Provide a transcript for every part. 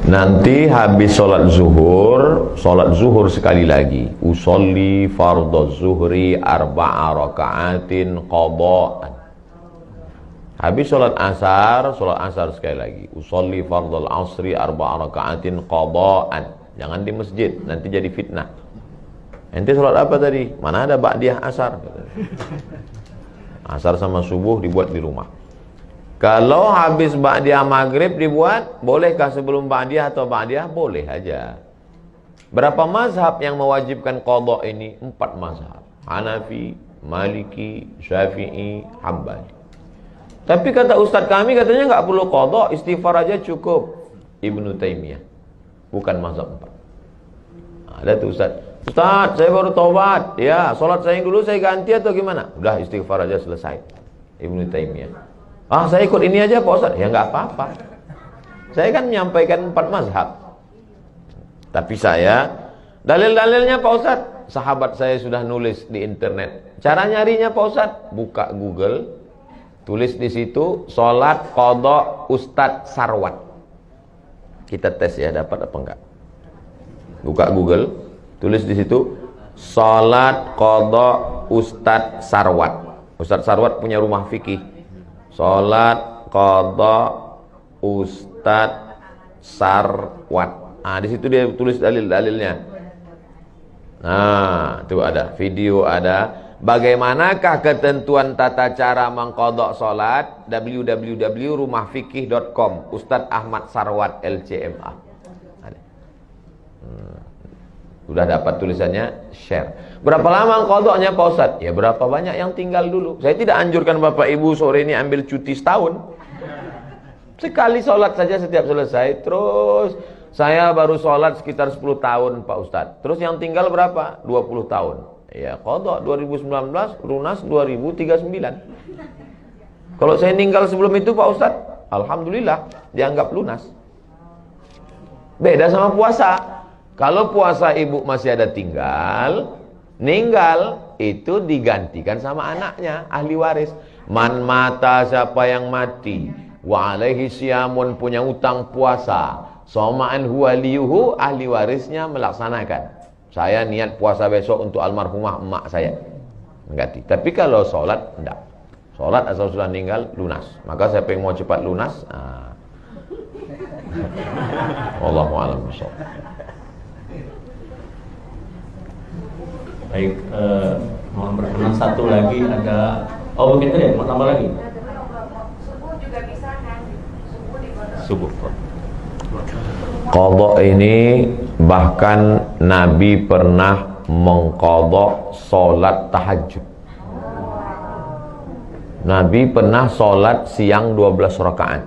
Nanti habis sholat zuhur sekali lagi. Usolli fardhu zuhri arba'a raka'atin qada'an. Habis sholat asar sekali lagi. Usolli fardhu asri arba'a raka'atin qada'an. Jangan di masjid, nanti jadi fitnah. Ente sholat apa tadi? Mana ada ba'diyah asar? Asar sama subuh dibuat di rumah. Kalau habis ba'diyah maghrib dibuat, bolehkah sebelum ba'diyah atau ba'diyah? Boleh aja. Berapa mazhab yang mewajibkan qadha ini? 4 mazhab. Hanafi, Maliki, Syafi'i, Hambali. Tapi kata ustadz kami katanya nggak perlu qadha, istighfar aja cukup. Ibnu Taimiyah. Bukan mazhab 4. Ada tuh ustadz. Ustadz, saya baru taubat. Ya, sholat saya dulu saya ganti atau gimana? Udah istighfar aja selesai. Ibnu Taimiyah. Ah, saya ikut ini aja Pak Ustadz. Ya nggak apa-apa. Saya kan menyampaikan 4 mazhab. Tapi saya, dalil-dalilnya Pak Ustadz, sahabat saya sudah nulis di internet. Cara nyarinya Pak Ustadz, buka Google, tulis di situ, sholat qadha Ustadz Sarwat. Kita tes ya, dapat apa enggak. Buka Google, tulis di situ, sholat qadha Ustadz Sarwat. Ustadz Sarwat punya rumah fikih. Sholat qadha Ustadz Sarwat. Di situ dia tulis dalil-dalilnya. Nah, itu ada video, ada. Bagaimanakah ketentuan tata cara mengqadha sholat? www.rumahfikih.com Ustadz Ahmad Sarwat LCMA. Ada. Sudah dapat tulisannya, share. Berapa lama qadhanya Pak Ustadz? Ya berapa banyak yang tinggal dulu. Saya tidak anjurkan Bapak Ibu sore ini ambil cuti setahun. Sekali sholat saja setiap selesai. Terus saya baru sholat sekitar 10 tahun Pak Ustadz. Terus yang tinggal berapa? 20 tahun. Ya qadha 2019, lunas 2039. Kalau saya meninggal sebelum itu Pak Ustadz, alhamdulillah dianggap lunas. Beda sama puasa. Kalau puasa ibu masih ada ninggal itu digantikan sama anaknya, ahli waris. Man mata, siapa yang mati, wa alaihi siyamun, punya utang puasa, soma'an huwa liyuhu, ahli warisnya melaksanakan. Saya niat puasa besok untuk almarhumah emak saya, mengganti. Tapi kalau sholat, enggak. Sholat asal sudah meninggal, lunas. Maka siapa yang mau cepat lunas, Wallahu a'lam bishawab. Baik, mohon berkenan satu lagi ada. Oh begitu ya, mau tambah lagi? Subuh juga bisa kan? Subuh di Subuh. Qadha ini bahkan Nabi pernah mengqadha salat tahajud. Nabi pernah salat siang 12 rakaat.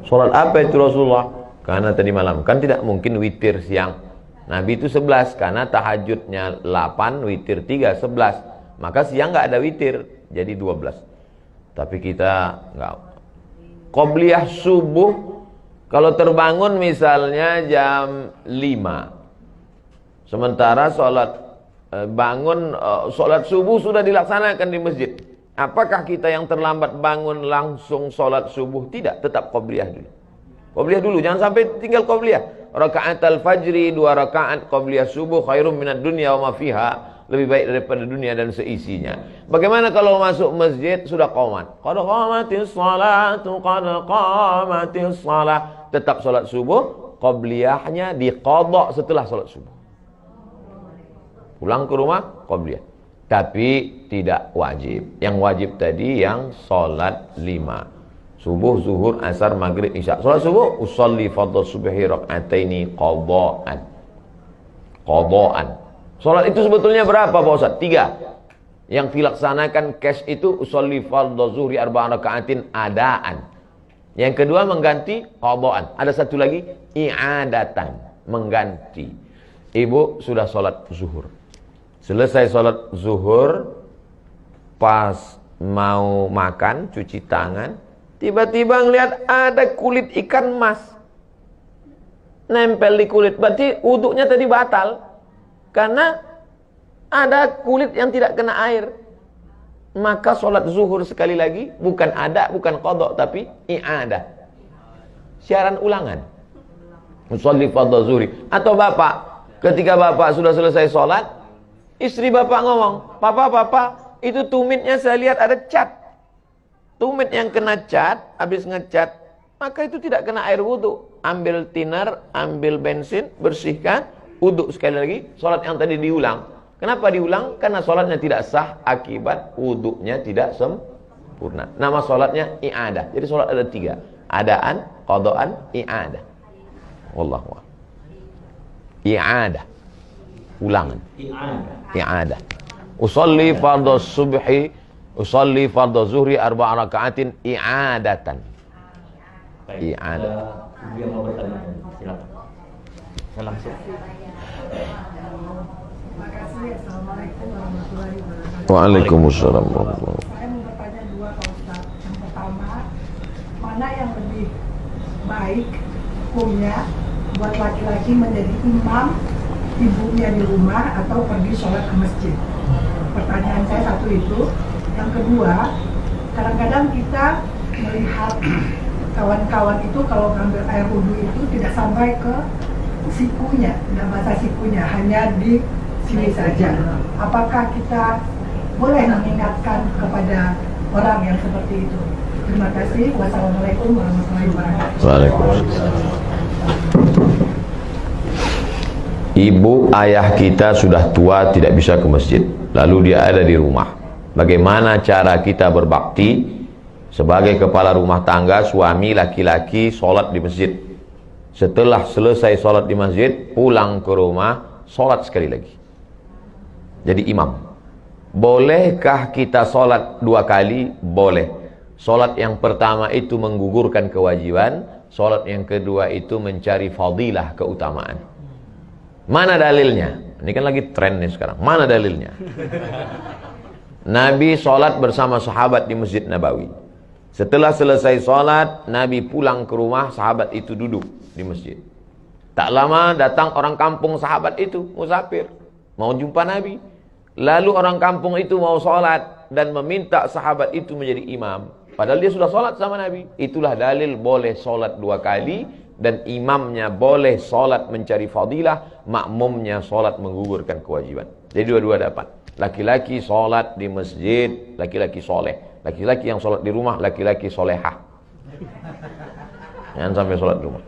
Salat apa itu Rasulullah? Karena tadi malam kan tidak mungkin witir siang. Nabi itu 11 karena tahajudnya 8, witir 3, 11. Maka siang nggak ada witir, jadi 12. Tapi kita nggak. Qobliyah subuh kalau terbangun misalnya jam 5. Sementara sholat subuh sudah dilaksanakan di masjid. Apakah kita yang terlambat bangun langsung sholat subuh? Tidak, tetap qobliyah dulu. Qobliyah dulu, jangan sampai tinggal qobliyah. Rakaat al-fajri 2 rakaat qobliyah subuh khairum minad dunya wa ma fiha, lebih baik daripada dunia dan seisinya. Bagaimana kalau masuk masjid sudah qomat? Qad qamatis salatu, qad qamatis salah. Tetap salat subuh, qobliyahnya diqadha setelah salat subuh. Pulang ke rumah qobliyah. Tapi tidak wajib. Yang wajib tadi yang salat 5. Subuh, zuhur, asar, maghrib, isya. Salat subuh, usolli fardhu subhi rak'ataini qadha'an. Qadha'an. Salat itu sebetulnya berapa Pak Ustaz? 3. Yang dilaksanakan cash itu usolli fardhu zuhri arba'a raka'atin adaan. Yang kedua mengganti qadha'an. Ada satu lagi i'adatan, mengganti. Ibu sudah salat zuhur. Selesai salat zuhur, pas mau makan, cuci tangan, tiba-tiba ngelihat ada kulit ikan mas nempel di kulit. Berarti wuduknya tadi batal karena ada kulit yang tidak kena air. Maka sholat zuhur sekali lagi bukan ada, bukan qadha, tapi i'adah, siaran ulangan. Usolli fardhu zuhri. Atau bapak, ketika bapak sudah selesai sholat, istri bapak ngomong, papa, itu tumitnya saya lihat ada cat. Tumit yang kena cat, habis ngecat, maka itu tidak kena air wudhu. Ambil thinner, ambil bensin, bersihkan, wudhu sekali lagi, sholat yang tadi diulang. Kenapa diulang? Karena sholatnya tidak sah akibat wudhunya tidak sempurna. Nama sholatnya i'adah. Jadi sholat ada 3. Adaan, qadaan, i'adah. Wallahu a'lam. I'adah. Ulangan. I'adah. Usolli fardhu subhi, usolli fardhu zuhri 4 raka'atin i'adatan. Baik, I'adah. Dia mau bertanya, silakan. Saya langsung. Terima kasih. Assalamualaikum warahmatullahi wabarakatuh. Waalaikumsalam. Saya mau bertanya 2 Pak Ustaz. Yang pertama, mana yang lebih baik hukumnya buat laki-laki menjadi imam ibunya di rumah atau pergi sholat ke masjid? Pertanyaan saya satu itu. Yang kedua, kadang-kadang kita melihat kawan-kawan itu kalau ngambil air wudhu itu tidak sampai ke sikunya, tidak basah sikunya, hanya di sini saja. Apakah kita boleh mengingatkan kepada orang yang seperti itu? Terima kasih. Wassalamualaikum warahmatullahi wabarakatuh. Waalaikumsalam. Ibu ayah kita sudah tua, tidak bisa ke masjid, lalu dia ada di rumah. Bagaimana cara kita berbakti sebagai kepala rumah tangga, suami laki-laki sholat di masjid? Setelah selesai sholat di masjid, pulang ke rumah, sholat sekali lagi. Jadi imam. Bolehkah kita sholat 2 kali? Boleh. Sholat yang pertama itu menggugurkan kewajiban, sholat yang kedua itu mencari fadilah, keutamaan. Mana dalilnya? Ini kan lagi tren nih sekarang. Mana dalilnya? Nabi sholat bersama sahabat di Masjid Nabawi. Setelah selesai sholat, Nabi pulang ke rumah, sahabat itu duduk di masjid. Tak lama datang orang kampung sahabat itu, musafir, mau jumpa Nabi. Lalu orang kampung itu mau sholat dan meminta sahabat itu menjadi imam. Padahal dia sudah sholat sama Nabi. Itulah dalil boleh sholat 2 kali, dan imamnya boleh sholat mencari fadilah, makmumnya sholat menggugurkan kewajiban. Jadi dua-dua dapat. Laki-laki sholat di masjid, laki-laki soleh. Laki-laki yang sholat di rumah, laki-laki solehah. Jangan sampai sholat di rumah.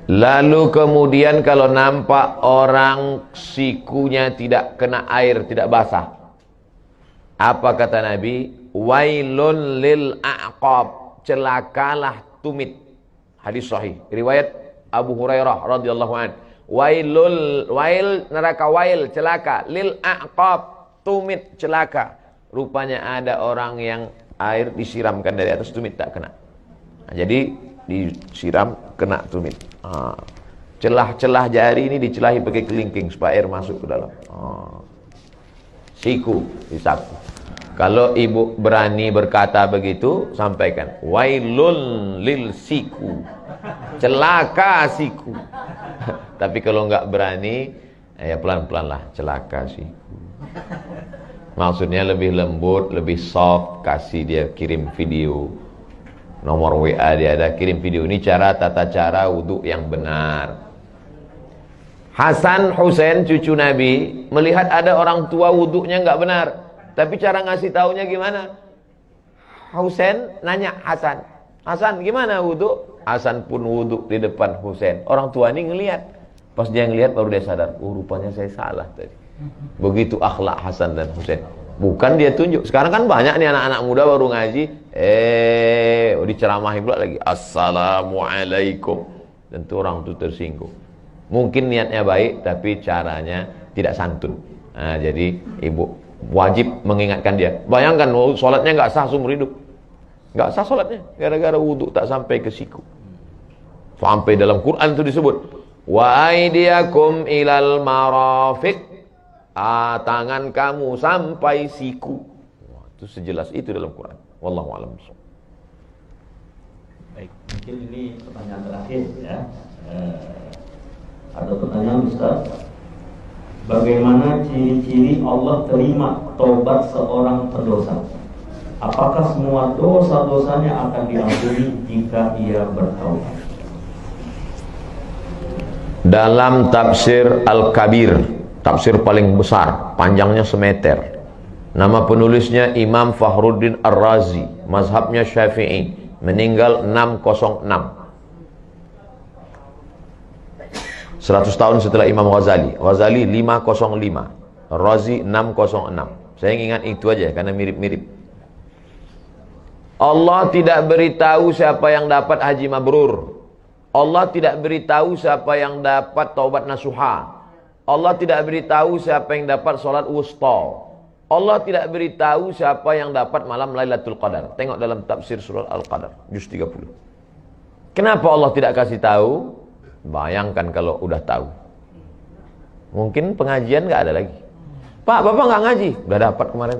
Lalu kemudian kalau nampak orang sikunya tidak kena air, tidak basah, apa kata Nabi? Wailun lil a'qab, celakalah tumit. Hadis sahih, riwayat Abu Hurairah radhiyallahu an. Wail neraka, wail celaka, lil a'qab tumit celaka. Rupanya ada orang yang air disiramkan dari atas, tumit tak kena. Nah, jadi disiram kena tumit. Celah-celah jari ini dicelahi pakai kelingking supaya air masuk ke dalam. Siku disapu. Kalau ibu berani berkata begitu, sampaikan wailun lil siku, celaka siku. Tapi kalau nggak berani, ya pelan-pelan lah, celaka siku. Maksudnya lebih lembut, lebih soft, kasih dia kirim video, nomor WA dia ada, kirim video. Ini cara, tata cara wudhu yang benar. Hasan Husain cucu Nabi melihat ada orang tua wudhunya nggak benar, tapi cara ngasih taunya gimana? Husain nanya Hasan, Hasan gimana wudhu? Hasan pun wudhu di depan Husain. Orang tua ini ngelihat, pas dia ngelihat baru dia sadar, oh rupanya saya salah tadi. Begitu akhlak Hasan dan Husain. Bukan dia tunjuk. Sekarang kan banyak nih anak-anak muda baru ngaji, diceramahi pula lagi, assalamualaikum. Tentu orang itu tersinggung. Mungkin niatnya baik, tapi caranya tidak santun. Nah, jadi ibu wajib mengingatkan dia. Bayangkan, sholatnya nggak sah seumur hidup. Nggak sah sholatnya, gara-gara wudhu tak sampai ke siku. Sampai dalam Quran itu disebut, wa aidiyakum ilal marafiq, tangan kamu sampai siku. Wah, itu sejelas itu dalam Quran. Wallahu a'lam. Baik, mungkin ini pertanyaan terakhir ya. Ada pertanyaan Ustaz, bagaimana ciri-ciri Allah terima taubat seorang pendosa? Apakah semua dosa-dosanya akan diampuni jika ia bertaubat? dalam tafsir Al-Kabir, tafsir paling besar, panjangnya semeter. Nama penulisnya Imam Fakhruddin Ar-Razi, mazhabnya Syafi'i, meninggal 606. 100 tahun setelah Imam Ghazali. Ghazali 505, Razi 606. Saya ingat itu aja karena mirip-mirip. Allah tidak beritahu siapa yang dapat haji mabrur. Allah tidak beritahu siapa yang dapat taubat nasuha. Allah tidak beritahu siapa yang dapat salat wusta. Allah tidak beritahu siapa yang dapat malam Lailatul Qadar. Tengok dalam tafsir surah Al-Qadar, juz 30. Kenapa Allah tidak kasih tahu? Bayangkan kalau udah tahu. Mungkin pengajian nggak ada lagi. Pak, Bapak nggak ngaji? Udah dapat kemarin.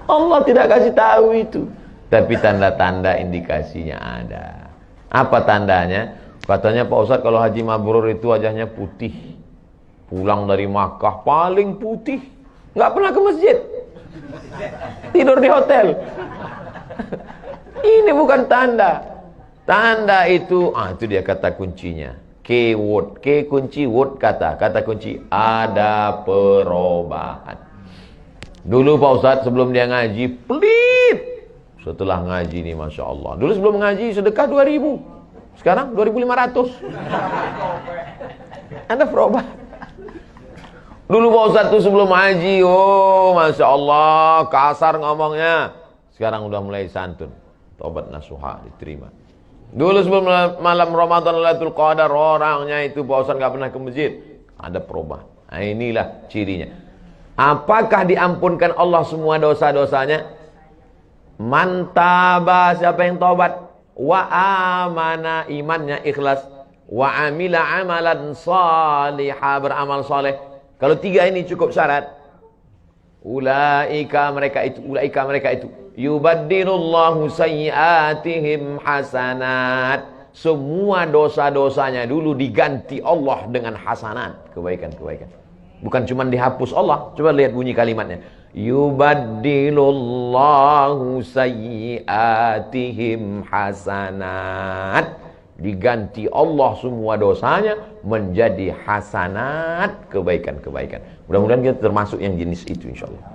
Allah tidak kasih tahu itu. Tapi tanda-tanda indikasinya ada. Apa tandanya? Katanya Pak Ustadz, kalau haji mabrur itu wajahnya putih. Pulang dari Makkah paling putih. Nggak pernah ke masjid. Tidur di hotel. Ini bukan tanda. Tanda itu, itu dia kata kuncinya. Keyword, ke kunci, word kata kunci, ada perubahan. Dulu Pak Ustadz sebelum dia ngaji pelit. Setelah ngaji nih Masya Allah. Dulu sebelum ngaji sedekah 2.000. Sekarang 2.500. Ada perubahan. Dulu Pak Ustadz tuh sebelum ngaji, Masya Allah, kasar ngomongnya. Sekarang udah mulai santun. Taubat nasuha diterima. Dulu sebelum malam Ramadan Lailatul Qadar, orangnya itu Pak Ustadz gak pernah ke masjid. Ada perubahan. Nah, inilah cirinya. Apakah diampunkan Allah semua dosa-dosanya? Mantaba, siapa yang taubat? Wa amana, imannya ikhlas. Wa amila amalan salihah, beramal saleh. Kalau 3 ini cukup syarat. Ulaika mereka itu yubaddilullahu sayyiatihim hasanat. Semua dosa-dosanya dulu diganti Allah dengan hasanat, kebaikan-kebaikan. Bukan cuma dihapus Allah. Coba lihat bunyi kalimatnya. Yubaddilullahu sayyiatihim hasanat. Diganti Allah semua dosanya menjadi hasanat, kebaikan-kebaikan. Mudah-mudahan kita termasuk yang jenis itu insyaallah.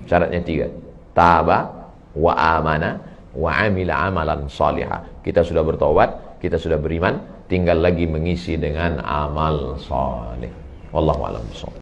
Syaratnya 3. Taba wa amana wa amila amalan salihah. Kita sudah bertobat, kita sudah beriman, tinggal lagi mengisi dengan amal saleh. Wallahu a'lam bishawab.